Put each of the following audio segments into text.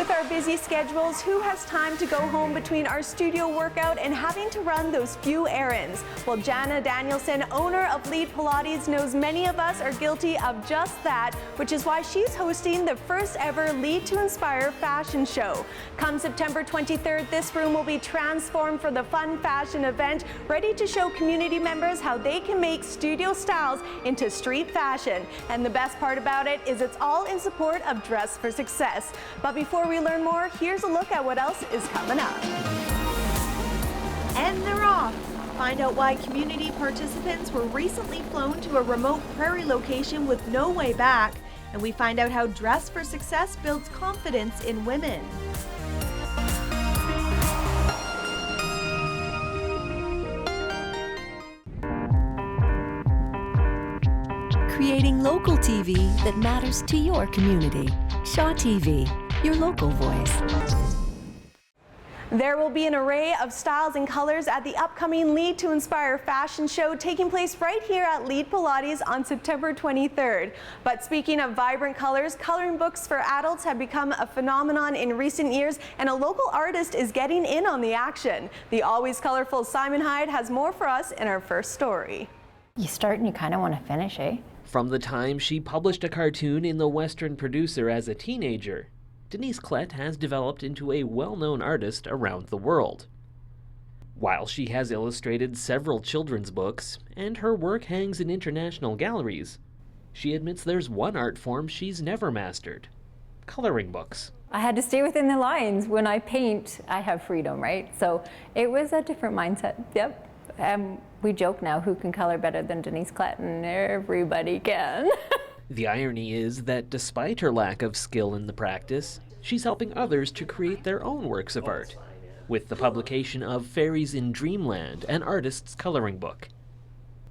With our busy schedules, who has time to go home between our studio workout and having to run those few errands? Well, Jana Danielson, owner of Lead Pilates, knows many of us are guilty of just that, which is why she's hosting the first ever Lead to Inspire fashion show. Come September 23rd, this room will be transformed for the fun fashion event, ready to show community members how they can make studio styles into street fashion. And the best part about it is it's all in support of Dress for Success. But before we learn more, here's a look at what else is coming up. And they're off. Find out why community participants were recently flown to a remote prairie location with no way back. And we find out how Dress for Success builds confidence in women. Creating local TV that matters to your community. Shaw TV, your local voice. There will be an array of styles and colors at the upcoming Lead to Inspire fashion show taking place right here at Lead Pilates on September 23rd. But speaking of vibrant colors, coloring books for adults have become a phenomenon in recent years, and a local artist is getting in on the action. The always colorful Simon Hyde has more for us in our first story. You start and you kind of want to finish, eh? From the time she published a cartoon in the Western Producer as a teenager, Denise Klett has developed into a well-known artist around the world. While she has illustrated several children's books, and her work hangs in international galleries, she admits there's one art form she's never mastered: coloring books. I had to stay within the lines. When I paint, I have freedom, right? So it was a different mindset, yep. We joke now, who can color better than Denise Klett? And everybody can. The irony is that despite her lack of skill in the practice, she's helping others to create their own works of art, with the publication of Fairies in Dreamland, an artist's coloring book.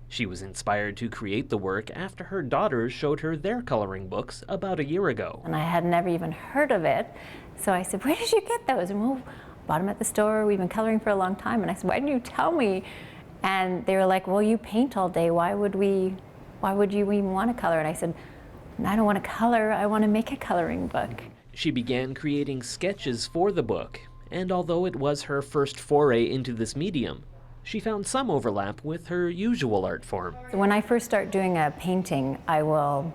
She was inspired to create the work after her daughters showed her their coloring books about a year ago. And I had never even heard of it, so I said, where did you get those? And well, bought them at the store. We've been coloring for a long time. And I said, why didn't you tell me? And they were like, well, you paint all day. Why would you even want to color? And I said, I don't want to color. I want to make a coloring book. She began creating sketches for the book, and although it was her first foray into this medium, she found some overlap with her usual art form. When I first start doing a painting, I will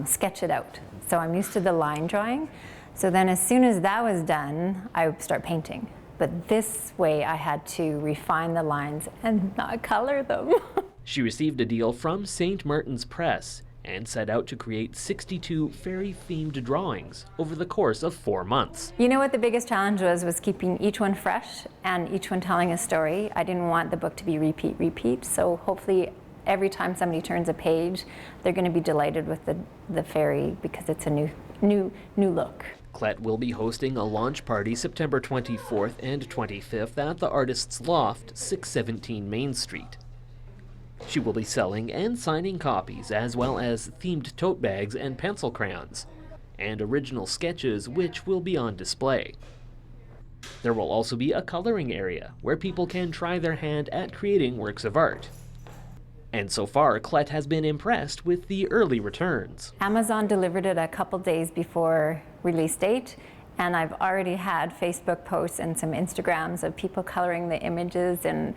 sketch it out. So I'm used to the line drawing. So then as soon as that was done, I would start painting. But this way I had to refine the lines and not color them. She received a deal from St. Martin's Press and set out to create 62 fairy-themed drawings over the course of 4 months. You know what the biggest challenge was keeping each one fresh and each one telling a story. I didn't want the book to be repeat, so hopefully every time somebody turns a page, they're going to be delighted with the fairy because it's a new look. Klett will be hosting a launch party September 24th and 25th at the Artist's Loft, 617 Main Street. She will be selling and signing copies, as well as themed tote bags and pencil crayons, and original sketches which will be on display. There will also be a coloring area where people can try their hand at creating works of art. And so far, Klett has been impressed with the early returns. Amazon delivered it a couple days before release date, and I've already had Facebook posts and some Instagrams of people coloring the images, and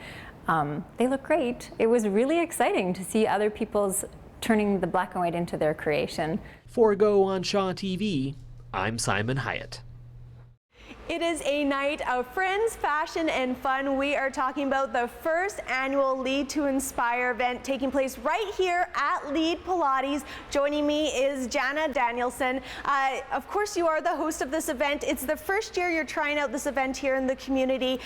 they look great. It was really exciting to see other people's turning the black and white into their creation. For Go on Shaw TV, I'm Simon Hyatt. It is a night of friends, fashion, and fun. We are talking about the first annual Lead to Inspire event taking place right here at Lead Pilates. Joining me is Jana Danielson. Of course, you are the host of this event. It's the first year you're trying out this event here in the community.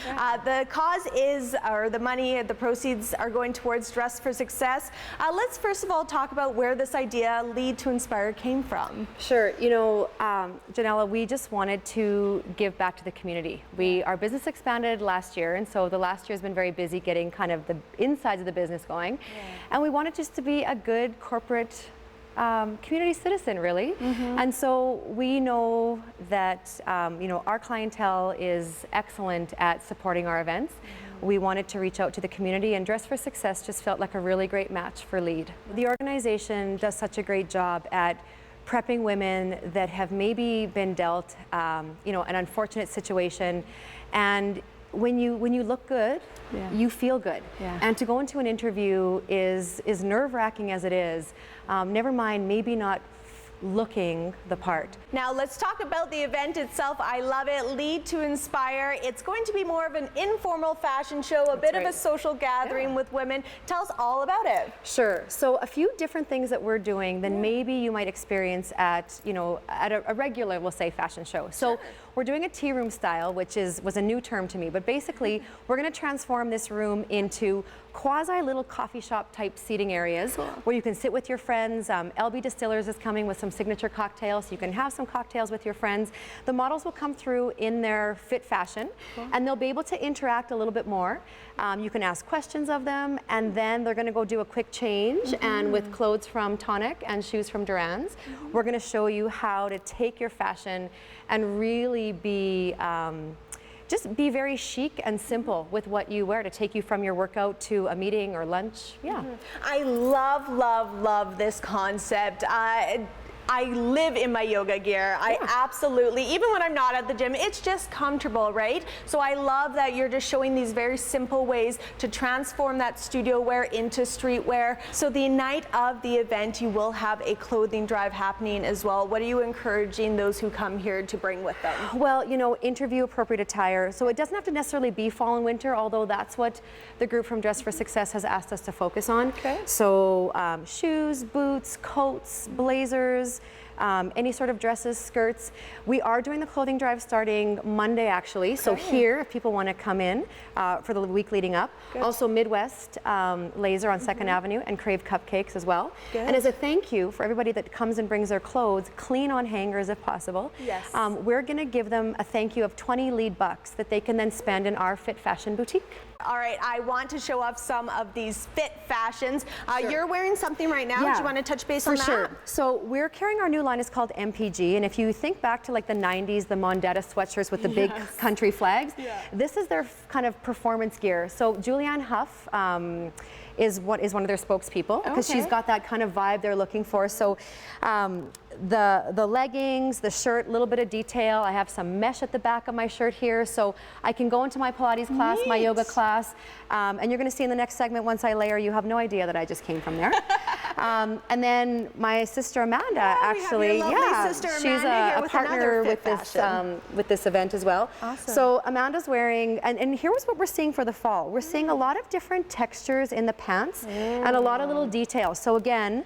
The cause is, or the money, the proceeds are going towards Dress for Success. Let's first of all talk about where this idea, Lead to Inspire, came from. Sure. You know, Janella, we just wanted to give back to the community. Our business expanded last year, and so the last year has been very busy getting kind of the insides of the business going. And we wanted just to be a good corporate community citizen, really. And so we know that you know, our clientele is excellent at supporting our events. We wanted to reach out to the community, and Dress for Success just felt like a really great match for Lead. The organization does such a great job at prepping women that have maybe been dealt, you know, an unfortunate situation, and when you look good, you feel good. And to go into an interview is nerve-wracking as it is. Never mind, maybe not looking the part. Now let's talk about the event itself. I love it. Lead to Inspire. It's going to be more of an informal fashion show, a bit of a social gathering with women. Tell us all about it. Sure. So a few different things that we're doing than maybe you might experience at, you know, at a regular, we'll say, fashion show. So we're doing a tea room style, which was a new term to me, but basically we're going to transform this room into quasi little coffee shop type seating areas where you can sit with your friends. LB Distillers is coming with some signature cocktails, so you can have some cocktails with your friends. The models will come through in their fit fashion, and they'll be able to interact a little bit more. You can ask questions of them, and then they're going to go do a quick change, and with clothes from Tonic and shoes from Duran's, we're going to show you how to take your fashion and really be just be very chic and simple with what you wear to take you from your workout to a meeting or lunch. I love, love, love this concept. I live in my yoga gear. I absolutely, even when I'm not at the gym, it's just comfortable, right? So I love that you're just showing these very simple ways to transform that studio wear into streetwear. So the night of the event, you will have a clothing drive happening as well. What are you encouraging those who come here to bring with them? Well, you know, interview appropriate attire. So it doesn't have to necessarily be fall and winter, although that's what the group from Dress for Success has asked us to focus on. So shoes, boots, coats, blazers, any sort of dresses, skirts. We are doing the clothing drive starting Monday, actually. So here, if people want to come in for the week leading up. Also Midwest Laser on 2nd Avenue and Crave Cupcakes as well. And as a thank you for everybody that comes and brings their clothes, clean on hangers if possible. We're going to give them a thank you of 20 lead bucks that they can then spend in our Fit Fashion boutique. All right, I want to show off some of these fit fashions. You're wearing something right now. Do you want to touch base on that? For sure. So we're carrying our new line is called MPG, and if you think back to like the 90s, the Mondetta sweatshirts with the big country flags, this is their kind of performance gear. So Julianne Hough is one of their spokespeople because she's got that kind of vibe they're looking for. So the leggings, the shirt, a little bit of detail. I have some mesh at the back of my shirt here, so I can go into my Pilates class, my yoga class, and you're going to see in the next segment once I layer, you have no idea that I just came from there. And then my sister Amanda, actually, she's a partner with this event as well. So Amanda's wearing, and here's what we're seeing for the fall. We're seeing a lot of different textures in the pants and a lot of little details. So again,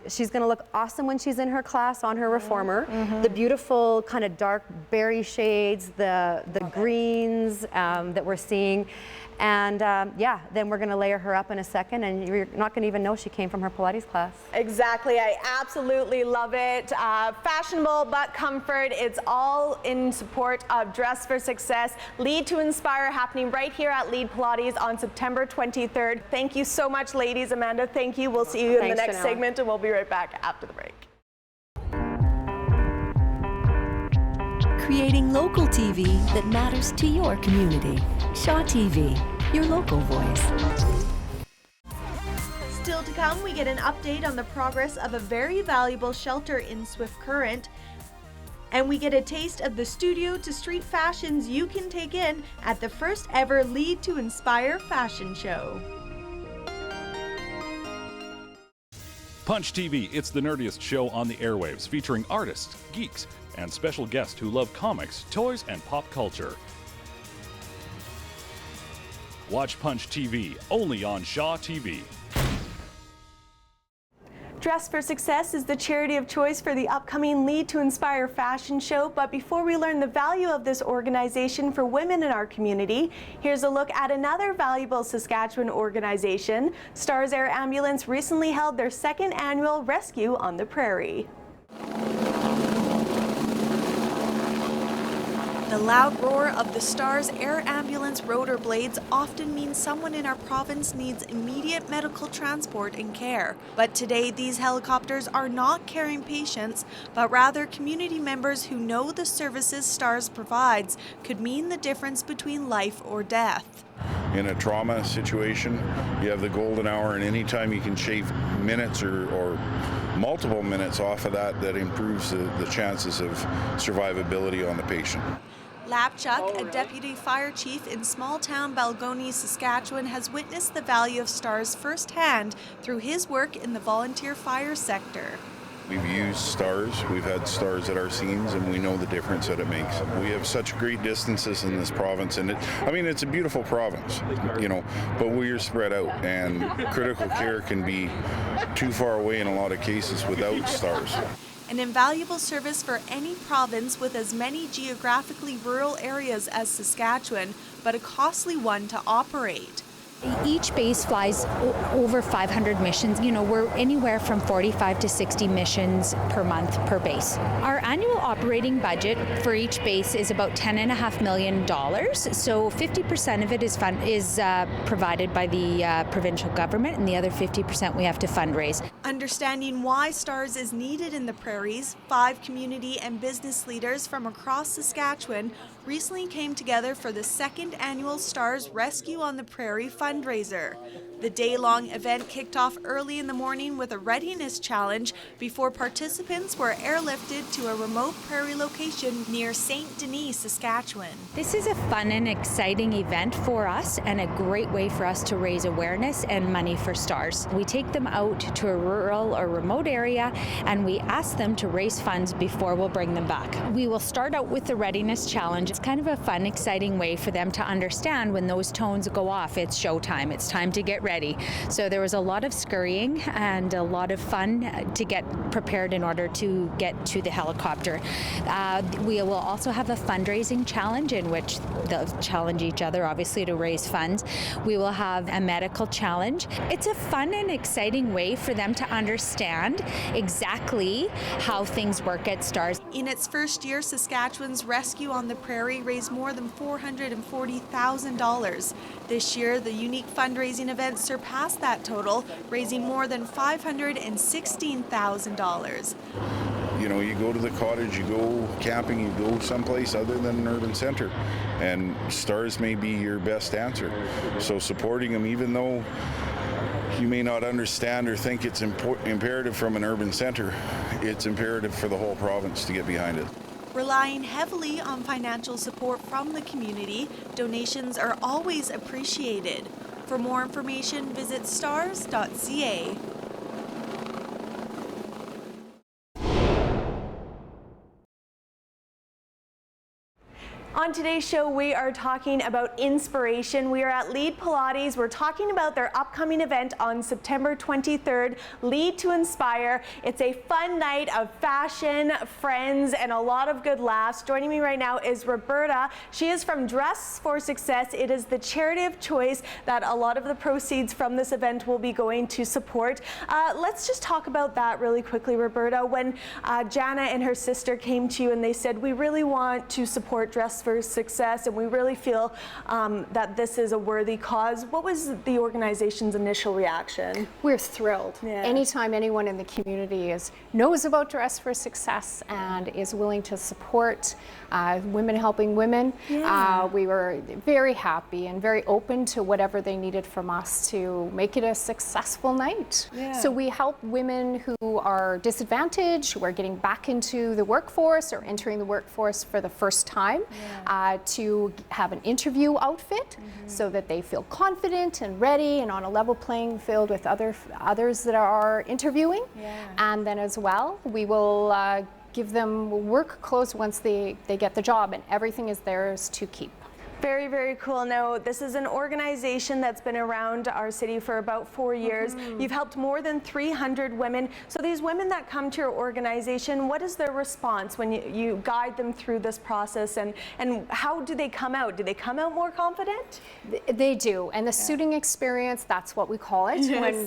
she's going to look awesome when she's in her class on her reformer. The beautiful kind of dark berry shades, the greens that we're seeing. And yeah, then we're going to layer her up in a second, and you're not going to even know she came from her Pilates class. Exactly. I absolutely love it. Fashionable but comfort. It's all in support of Dress for Success. Lead to Inspire happening right here at Lead Pilates on September 23rd. Thank you so much, ladies. Amanda, thank you. We'll see you in the next segment, and we'll be right back after the break. Creating local TV that matters to your community. Shaw TV, your local voice. Still to come, we get an update on the progress of a very valuable shelter in Swift Current. And we get a taste of the studio to street fashions you can take in at the first ever Lead to Inspire fashion show. Punch TV, it's the nerdiest show on the airwaves, featuring artists, geeks, and special guests who love comics, toys, and pop culture. Watch Punch TV, only on Shaw TV. Dress for Success is the charity of choice for the upcoming Lead to Inspire fashion show. But before we learn the value of this organization for women in our community, here's a look at another valuable Saskatchewan organization. Stars Air Ambulance recently held their second annual Rescue on the Prairie. The loud roar of the Stars Air Ambulance rotor blades often means someone in our province needs immediate medical transport and care. But today, these helicopters are not carrying patients, but rather community members who know the services Stars provides could mean the difference between life or death. in a trauma situation, you have the golden hour, and anytime you can shave minutes or multiple minutes off of that, that improves the chances of survivability on the patient. Lapchuk, a deputy fire chief in small-town Balgonie, Saskatchewan, has witnessed the value of stars firsthand through his work in the volunteer fire sector. We've used stars, we've had stars at our scenes, and we know the difference that it makes. We have such great distances in this province, and it's a beautiful province, but we're spread out, and critical care can be too far away in a lot of cases without stars. An invaluable service for any province with as many geographically rural areas as Saskatchewan, but a costly one to operate. Each base flies over 500 missions. We're anywhere from 45 to 60 missions per month per base. Our annual operating budget for each base is about $10.5 million. So 50% of it is provided by the provincial government, and the other 50% we have to fundraise. Understanding why STARS is needed in the prairies, 5 community and business leaders from across Saskatchewan recently came together for the 2nd annual STARS Rescue on the Prairie fundraiser. The day-long event kicked off early in the morning with a readiness challenge before participants were airlifted to a remote prairie location near St. Denis, Saskatchewan. This is a fun and exciting event for us, and a great way for us to raise awareness and money for STARS. We take them out to a rural or remote area, and we ask them to raise funds before we'll bring them back. We will start out with the readiness challenge. It's kind of a fun, exciting way for them to understand when those tones go off, it's showtime. It's time to get ready. So there was a lot of scurrying and a lot of fun to get prepared in order to get to the helicopter. We will also have a fundraising challenge in which they'll challenge each other, obviously, to raise funds. We will have a medical challenge. It's a fun and exciting way for them to understand exactly how things work at STARS. In its first year, Saskatchewan's Rescue on the Prairie raised more than $440,000. This year, the unique fundraising event surpassed that total, raising more than $516,000. You go to the cottage, you go camping, you go someplace other than an urban center, and STARS may be your best answer. So supporting them, even though you may not understand or think it's imperative from an urban center, it's imperative for the whole province to get behind it. Relying heavily on financial support from the community, donations are always appreciated. For more information, visit stars.ca. On today's show, we are talking about inspiration. We are at Lead Pilates. We're talking about their upcoming event on September 23rd, Lead to Inspire. It's a fun night of fashion, friends, and a lot of good laughs. Joining me right now is Roberta. She is from Dress for Success. It is the charity of choice that a lot of the proceeds from this event will be going to support. Let's just talk about that really quickly, Roberta. When Jana and her sister came to you and they said, we really want to support Dress for Success, and we really feel that this is a worthy cause. What was the organization's initial reaction? We're thrilled. Yeah. Anytime anyone in the community knows about Dress for Success and is willing to support women helping women, we were very happy and very open to whatever they needed from us to make it a successful night. Yeah. So we help women who are disadvantaged, who are getting back into the workforce or entering the workforce for the first time, to have an interview outfit so that they feel confident and ready and on a level playing field with others that are interviewing. And then as well, we will give them work clothes once they get the job, and everything is theirs to keep. Very, very cool. Now, this is an organization that's been around our city for about 4 years. You've helped more than 300 women. So these women that come to your organization, what is their response when you guide them through this process, and how do they come out? Do they come out more confident? They do, and the suiting experience, that's what we call it, when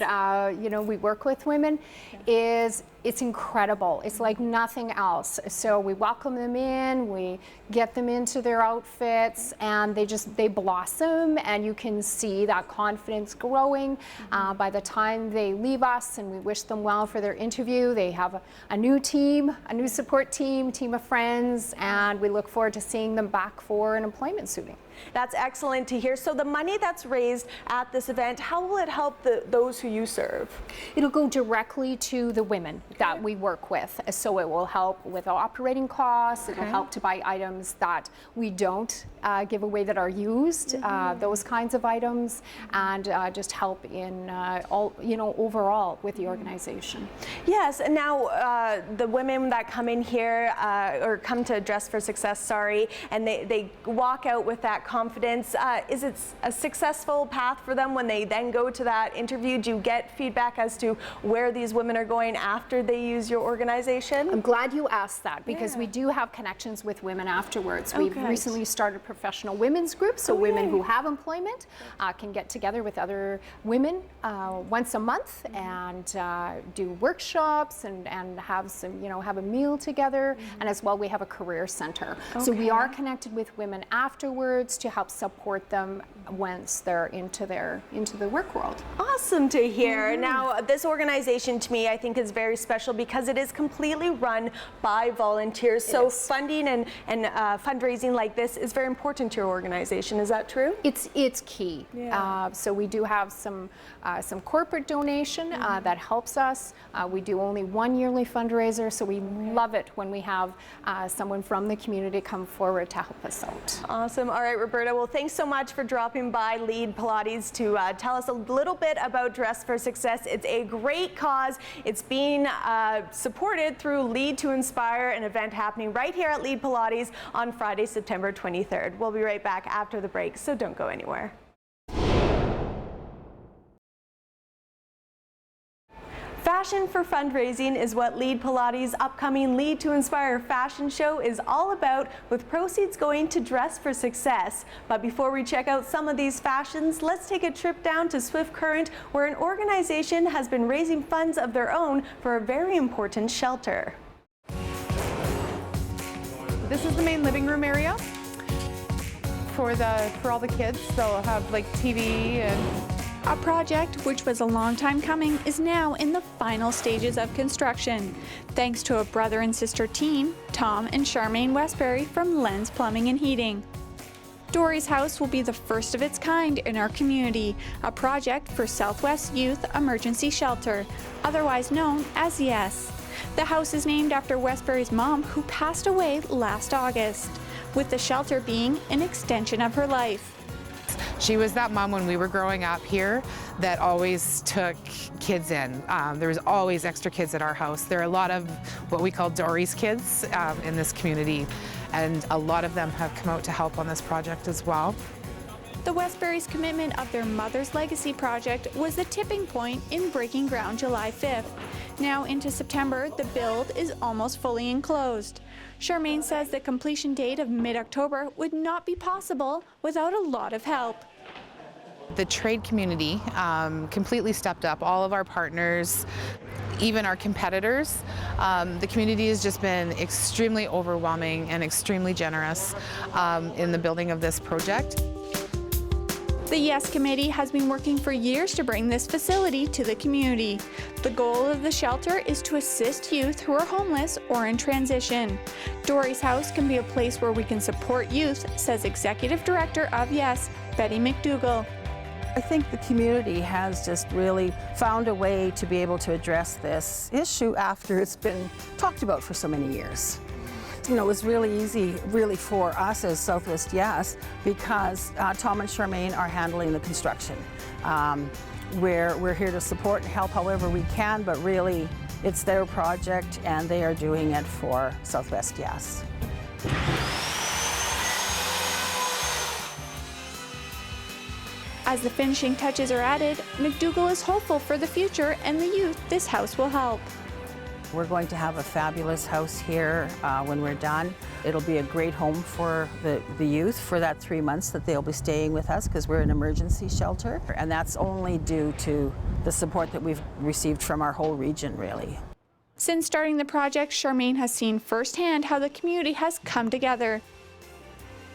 we work with women, is It's incredible. It's like nothing else. So we welcome them in, we get them into their outfits, and they blossom, and you can see that confidence growing. By the time they leave us and we wish them well for their interview, they have a new team, a new support team, team of friends, and we look forward to seeing them back for an employment suiting. That's excellent to hear. So the money that's raised at this event, how will it help those who you serve? It'll go directly to the women that we work with. So it will help with operating costs. It'll help to buy items that we don't give away that are used, those kinds of items, and just help in overall with the organization. Yes, and now the women that come in here or come to Dress for Success, and they walk out with that confidence. Is it a successful path for them when they then go to that interview? Do you get feedback as to where these women are going after they use your organization? I'm glad you asked that, because we do have connections with women afterwards. We've recently started professional women's groups, so women who have employment can get together with other women once a month and do workshops and have some, have a meal together. And as well, we have a career center. So we are connected with women afterwards to help support them once they're into the work world. Awesome to hear. Now, this organization to me I think is very special because it is completely run by volunteers. So funding and fundraising like this is very important to your organization. Is that true? It's key. So we do have some corporate donation that helps us. We do only one yearly fundraiser, so we love it when we have someone from the community come forward to help us out. Awesome. All right, Roberta. Well, thanks so much for dropping by Lead Pilates to tell us a little bit about Dress for Success. It's a great cause. It's being supported through Lead to Inspire, an event happening right here at Lead Pilates on Friday, September 23rd. We'll be right back after the break, so don't go anywhere. Fashion for fundraising is what Lead Pilates' upcoming Lead to Inspire fashion show is all about, with proceeds going to Dress for Success. But before we check out some of these fashions, let's take a trip down to Swift Current, where an organization has been raising funds of their own for a very important shelter. This is the main living room area for all the kids. They'll have like TV and... A project, which was a long time coming, is now in the final stages of construction, thanks to a brother and sister team, Tom and Charmaine Westbury from Lens Plumbing and Heating. Dory's house will be the first of its kind in our community, a project for Southwest Youth Emergency Shelter, otherwise known as YES. The house is named after Westbury's mom, who passed away last August, with the shelter being an extension of her life. She was that mom when we were growing up here that always took kids in. There was always extra kids at our house. There are a lot of what we call Dory's kids in this community, and a lot of them have come out to help on this project as well. The Westbury's commitment of their Mother's Legacy project was the tipping point in breaking ground July 5th. Now into September, the build is almost fully enclosed. Charmaine says the completion date of mid-October would not be possible without a lot of help. The trade community completely stepped up, all of our partners, even our competitors. The community has just been extremely overwhelming and extremely generous in the building of this project. The YES Committee has been working for years to bring this facility to the community. The goal of the shelter is to assist youth who are homeless or in transition. Dory's house can be a place where we can support youth, says Executive Director of YES, Betty McDougall. I think the community has just really found a way to be able to address this issue after it's been talked about for so many years. You know, it was really easy, really, for us as Southwest YES, because Tom and Charmaine are handling the construction. We're here to support and help however we can, but really it's their project and they are doing it for Southwest YES. As the finishing touches are added, McDougall is hopeful for the future and the youth this house will help. We're going to have a fabulous house here when we're done. It'll be a great home for the youth for that 3 months that they'll be staying with us, because we're an emergency shelter. And that's only due to the support that we've received from our whole region, really. Since starting the project, Charmaine has seen firsthand how the community has come together.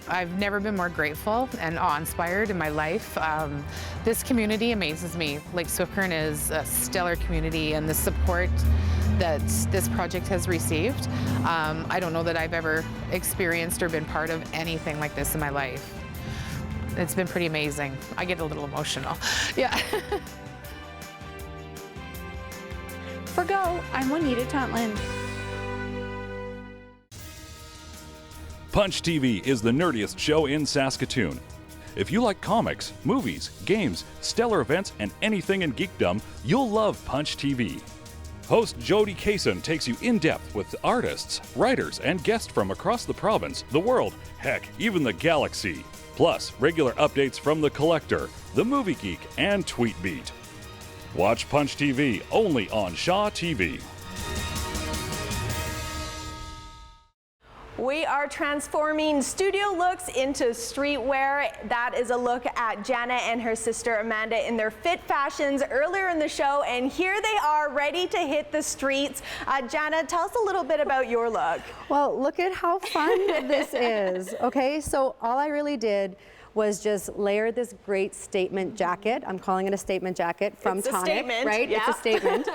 I've never been more grateful and awe-inspired in my life. This community amazes me. Lake Swift Current is a stellar community, and the support that this project has received, I don't know that I've ever experienced or been part of anything like this in my life. It's been pretty amazing. I get a little emotional. Yeah. For Go, I'm Juanita Tontland. Punch TV is the nerdiest show in Saskatoon. If you like comics, movies, games, stellar events, and anything in geekdom, you'll love Punch TV. Host Jody Kaysen takes you in depth with artists, writers, and guests from across the province, the world, heck, even the galaxy. Plus, regular updates from The Collector, The Movie Geek, and Tweetbeat. Watch Punch TV only on Shaw TV. We are transforming studio looks into streetwear. That is a look at Jana and her sister Amanda in their fit fashions earlier in the show, and here they are ready to hit the streets. Jana, tell us a little bit about your look. Well, look at how fun this is. Okay, so all I really did was just layer this great statement jacket. I'm calling it a statement jacket from It's a Tonic, statement, right? yeah. It's a statement.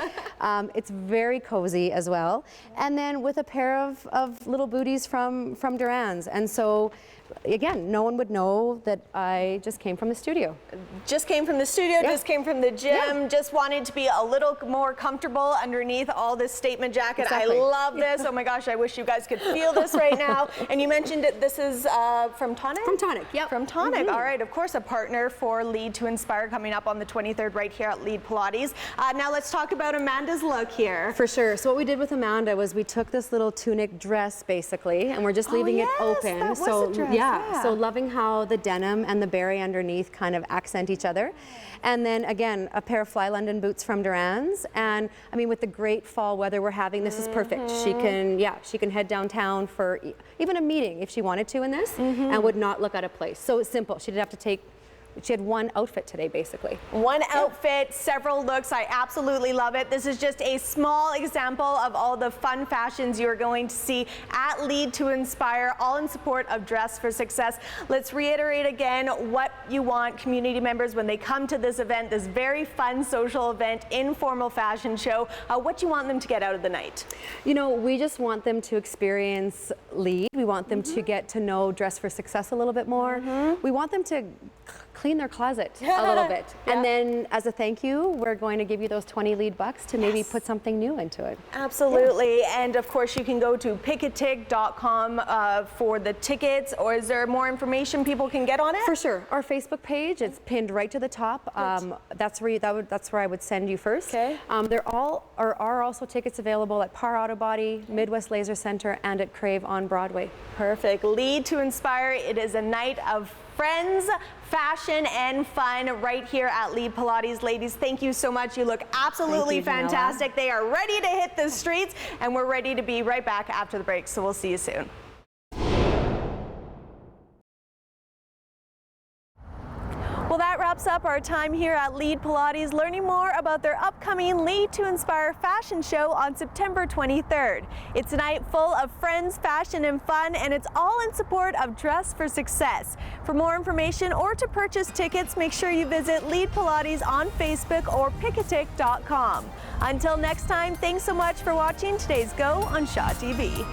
It's very cozy as well. And then with a pair of little booties from Duran's. And so, again, no one would know that I just came from the studio. Just came from the studio, Yeah. just came from the gym, Yeah. just wanted to be a little more comfortable underneath all this statement jacket. Exactly. I love this. Oh my gosh, I wish you guys could feel this right now. And you mentioned that this is from Tonic? From Tonic, yep. From Tonic, all right. Of course, a partner for Lead to Inspire coming up on the 23rd right here at Lead Pilates. Now let's talk about Amanda's look here. For sure. So what we did with Amanda was we took this little tunic dress basically, and we're just leaving it open. That was So a dress, yeah, so loving how the denim and the berry underneath kind of accent each other. And then again, a pair of Fly London boots from Duran's. And I mean, with the great fall weather we're having, this is perfect. She can head downtown for even a meeting if she wanted to in this, and would not look out of place. So it's simple. She didn't have to take. She had one outfit today, basically. One outfit, several looks. I absolutely love it. This is just a small example of all the fun fashions you're going to see at Lead to Inspire, all in support of Dress for Success. Let's reiterate again what you want community members when they come to this event, this very fun social event, informal fashion show. What you want them to get out of the night? You know, we just want them to experience Lead. We want them to get to know Dress for Success a little bit more. We want them to clean their closet a little bit. And then as a thank you, we're going to give you those 20 Lead bucks to maybe put something new into it. Absolutely. And of course you can go to pickatig.com for the tickets, or is there more information people can get on it? For sure. Our Facebook page, it's pinned right to the top. That's where I would send you first. Okay. There are also tickets available at Par Auto Body, Midwest Laser Center, and at Crave on Broadway. Perfect. Lead to Inspire. It is a night of friends, fashion, and fun right here at Lead Pilates. Ladies, thank you so much. You look absolutely fantastic. They are ready to hit the streets, and we're ready to be right back after the break, so we'll see you soon. Well, that wraps up our time here at Lead Pilates, learning more about their upcoming Lead to Inspire fashion show on September 23rd. It's a night full of friends, fashion, and fun, and it's all in support of Dress for Success. For more information or to purchase tickets, make sure you visit Lead Pilates on Facebook or pickatig.com. Until next time, thanks so much for watching today's Go on Shaw TV.